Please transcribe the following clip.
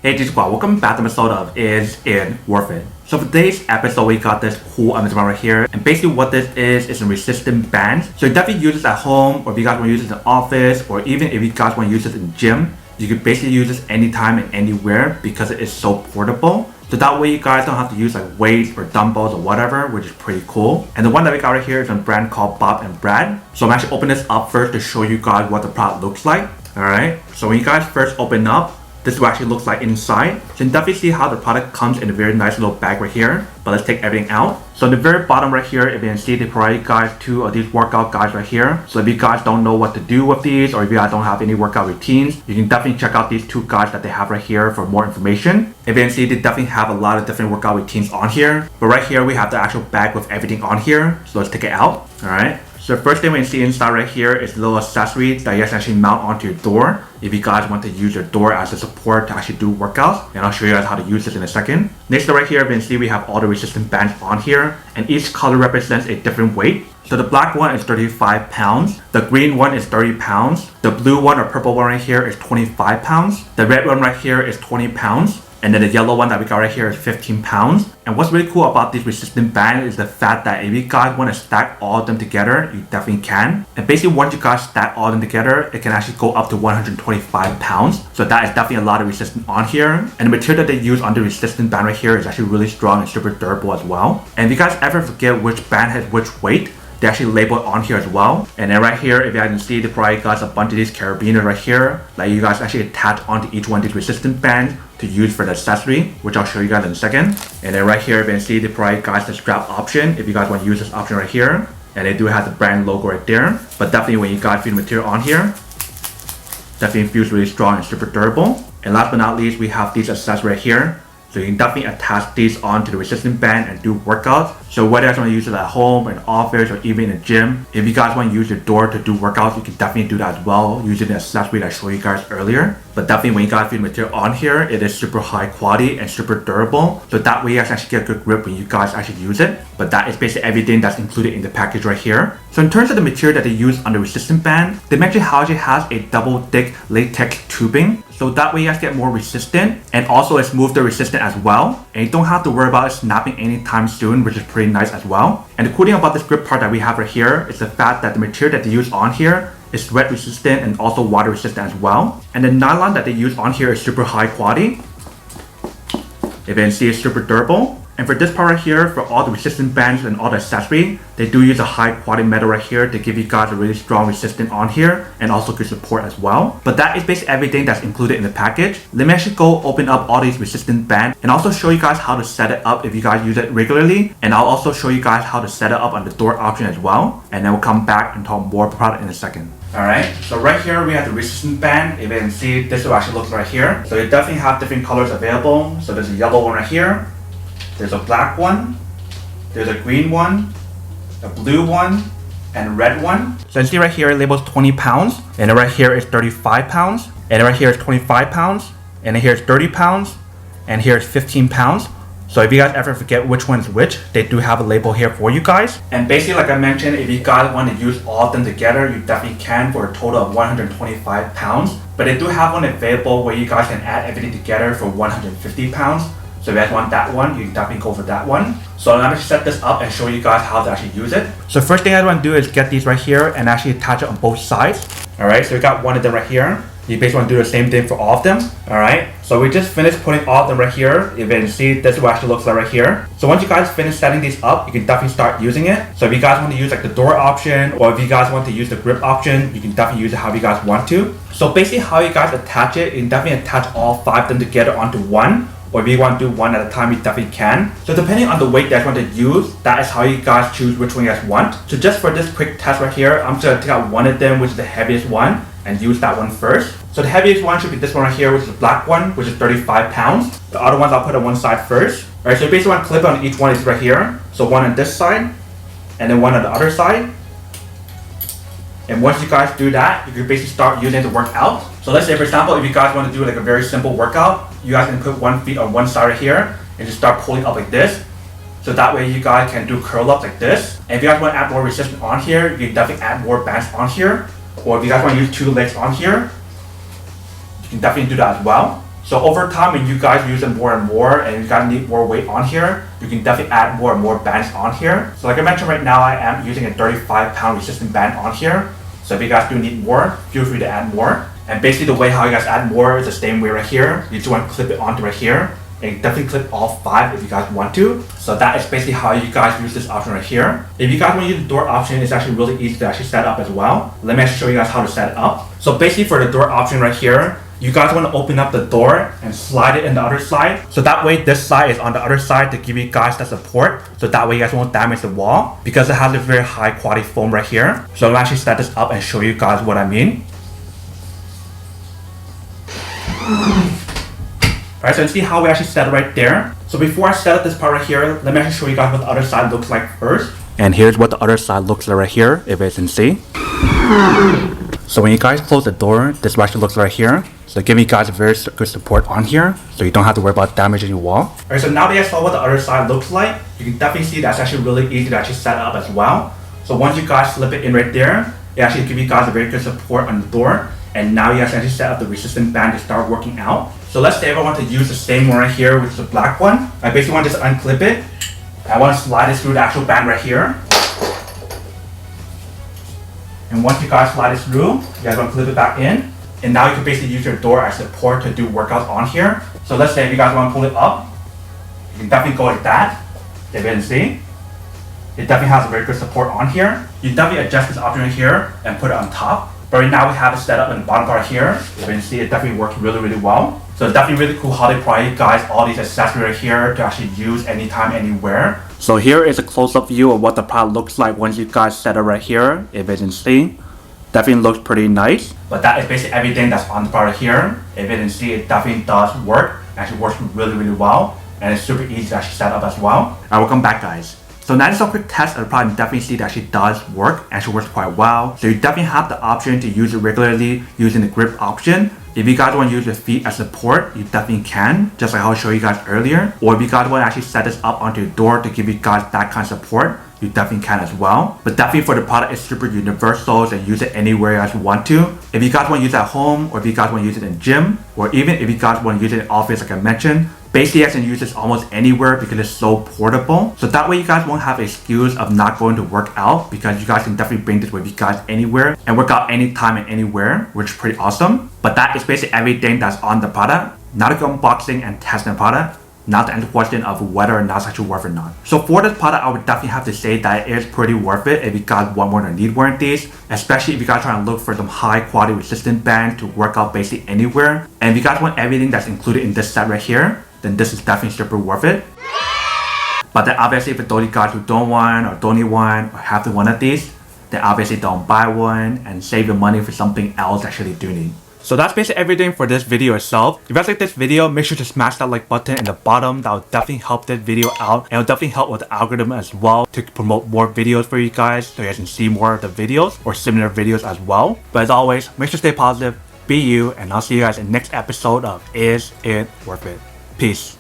Hey, this is Guo. Welcome back to the episode of Is It Worth It? So for today's episode, we got this cool image right here. And basically what this is a resistant band. So you definitely use this at home, or if you guys want to use this in the office, or even if you guys want to use this in the gym, you can basically use this anytime and anywhere because it is so portable. So that way you guys don't have to use like weights or dumbbells or whatever, which is pretty cool. And the one that we got right here is a brand called Bob and Brad. So I'm actually opening this up first to show you guys what the product looks like. Alright, so when you guys first open up, this is what actually looks like inside. So you can definitely see how the product comes in a very nice little bag right here. But let's take everything out. So in the very bottom right here, if you can see, they provide you guys two of these workout guides right here. So if you guys don't know what to do with these, or if you guys don't have any workout routines, you can definitely check out these two guides that they have right here for more information. If you can see, they definitely have a lot of different workout routines on here. But right here, we have the actual bag with everything on here. So let's take it out. Alright. So the first thing we can see inside right here is a little accessory that you guys actually mount onto your door if you guys want to use your door as a support to actually do workouts. And I'll show you guys how to use this in a second. Next right here, you can see we have all the resistant bands on here, and each color represents a different weight. So the black one is 35 pounds, the green one is 30 pounds, the blue one or purple one right here is 25 pounds, the red one right here is 20 pounds, and then the yellow one that we got right here is 15 pounds. And what's really cool about these resistant bands is the fact that if you guys want to stack all of them together, you definitely can. And basically once you guys stack all of them together, it can actually go up to 125 pounds. So that is definitely a lot of resistance on here. And the material that they use on the resistant band right here is actually really strong and super durable as well. And if you guys ever forget which band has which weight, they actually label it on here as well. And then right here, if you guys can see, they provide you guys a bunch of these carabiners right here that you guys actually attach onto each one of these resistant bands to use for the accessory, which I'll show you guys in a second. And then right here, if you can see, they provide you guys the strap option if you guys want to use this option right here. And they do have the brand logo right there. But definitely when you guys feel the material on here, definitely feels really strong and super durable. And last but not least, we have these accessories right here. So you can definitely attach these onto the resistant band and do workouts. So whether you guys want to use it at home, in office, or even in the gym, if you guys want to use your door to do workouts, you can definitely do that as well using the accessory that I showed you guys earlier. But definitely when you guys feel the material on here, it is super high quality and super durable. So that way you guys actually get a good grip when you guys actually use it. But that is basically everything that's included in the package right here. So in terms of the material that they use on the resistant band, they mentioned how it has a double thick latex tubing. So that way you guys get more resistant, and also it's moisture resistant as well. And you don't have to worry about it snapping anytime soon, which is pretty nice as well. And the cool thing about this grip part that we have right here is the fact that the material that they use on here is sweat resistant and also water resistant as well. And the nylon that they use on here is super high quality. If you can see, it's super durable. And for this part right here, for all the resistant bands and all the accessory, they do use a high quality metal right here to give you guys a really strong resistance on here and also good support as well. But that is basically everything that's included in the package. Let me actually go open up all these resistant bands and also show you guys how to set it up if you guys use it regularly. And I'll also show you guys how to set it up on the door option as well. And then we'll come back and talk more about the product in a second. Alright, so right here we have the resistant band. If you can see, this is what actually looks right here. So you definitely have different colors available. So there's a yellow one right here. There's a black one, there's a green one, a blue one, and a red one. So you see right here it labels 20 pounds, and then right here is 35 pounds, and then right here is 25 pounds, and then here is 30 pounds, and here is 15 pounds. So if you guys ever forget which one is which, they do have a label here for you guys. And basically like I mentioned, if you guys want to use all of them together, you definitely can for a total of 125 pounds. But they do have one available where you guys can add everything together for 150 pounds. So if you guys want that one, you can definitely go for that one. So let me set this up and show you guys how to actually use it. So first thing I want to do is get these right here and actually attach it on both sides. Alright, so we got one of them right here. You basically want to do the same thing for all of them. Alright, so we just finished putting all of them right here. If you can see, this is what it actually looks like right here. So once you guys finish setting these up, you can definitely start using it. So if you guys want to use like the door option, or if you guys want to use the grip option, you can definitely use it however you guys want to. So basically how you guys attach it, you can definitely attach all 5 of them together onto one. Or if you want to do one at a time, you definitely can. So depending on the weight that you want to use, that is how you guys choose which one you guys want. So just for this quick test right here, I'm just going to take out one of them, which is the heaviest one, and use that one first. So the heaviest one should be this one right here, which is the black one, which is 35 pounds. The other ones I'll put on one side first. Alright, so you basically want to clip on each one is right here. So one on this side, and then one on the other side. And once you guys do that, you can basically start using it to work out. So let's say for example, if you guys want to do like a very simple workout, you guys can put one feet on one side right here and just start pulling up like this. So that way you guys can do curl ups like this. And if you guys want to add more resistance on here, you can definitely add more bands on here. Or if you guys want to use 2 legs on here, you can definitely do that as well. So over time, when you guys use it more and more and you guys need more weight on here, you can definitely add more and more bands on here. So like I mentioned right now, I am using a 35-pound resistant band on here. So if you guys do need more, feel free to add more. And basically the way how you guys add more is the same way right here. You just want to clip it onto right here. And definitely clip all 5 if you guys want to. So that is basically how you guys use this option right here. If you guys want to use the door option, it's actually really easy to actually set up as well. Let me actually show you guys how to set it up. So basically for the door option right here, you guys want to open up the door and slide it in the other side. So that way this side is on the other side to give you guys the support. So that way you guys won't damage the wall because it has a very high quality foam right here. So I'll actually set this up and show you guys what I mean. Alright, so you see how we actually set it right there. So before I set up this part right here, let me actually show you guys what the other side looks like first. And here's what the other side looks like right here, if you can see. So when you guys close the door, this actually looks right here. So giving you guys a very good support on here, so you don't have to worry about damaging your wall. Alright, so now that you guys saw what the other side looks like, you can definitely see that's actually really easy to actually set up as well. So once you guys slip it in right there, it actually gives you guys a very good support on the door. And now you guys actually set up the resistant band to start working out. So let's say if I want to use the same one right here, which is the black one. I basically want to just unclip it. I want to slide it through the actual band right here. And once you guys slide it through, you guys want to clip it back in. And now you can basically use your door as support to do workouts on here. So let's say if you guys want to pull it up, you can definitely go like that. If you can see, it definitely has a very good support on here. You definitely adjust this option right here and put it on top. But right now we have it set up in the bottom part here. If you can see, it definitely works really, really well. So it's definitely really cool how they provide you guys all these accessories right here to actually use anytime, anywhere. So here is a close-up view of what the product looks like once you guys set it right here. If you can see, definitely looks pretty nice. But that is basically everything that's on the product here. If you can see, it definitely does work. It actually works really, really well. And it's super easy to actually set up as well. Alright, welcome back guys. So that is a quick test of the product. Definitely see that actually does work, actually works quite well. So you definitely have the option to use it regularly using the grip option. If you guys want to use your feet as support, you definitely can, just like how I showed you guys earlier. Or if you guys want to actually set this up onto your door to give you guys that kind of support, you definitely can as well. But definitely for the product, it's super universal and use it anywhere you guys want to. If you guys want to use it at home, or if you guys want to use it in gym, or even if you guys want to use it in office like I mentioned, basically you guys can use this almost anywhere because it's so portable. So that way you guys won't have an excuse of not going to work out because you guys can definitely bring this with you guys anywhere and work out anytime and anywhere, which is pretty awesome. But that is basically everything that's on the product. Now to go unboxing and testing the product. Not the end question of whether or not it's actually worth it or not. So for this product, I would definitely have to say that it is pretty worth it if you guys want more than need one of these, especially if you guys trying to look for some high quality resistant band to work out basically anywhere. And if you guys want everything that's included in this set right here, then this is definitely super worth it. But then obviously for those guys who don't want or don't need one or have to one of these, then obviously don't buy one and save your money for something else that actually do need. So that's basically everything for this video itself. If you guys like this video, make sure to smash that like button in the bottom. That will definitely help this video out. And it will definitely help with the algorithm as well to promote more videos for you guys so you guys can see more of the videos or similar videos as well. But as always, make sure to stay positive, be you, and I'll see you guys in the next episode of Is It Worth It? Peace.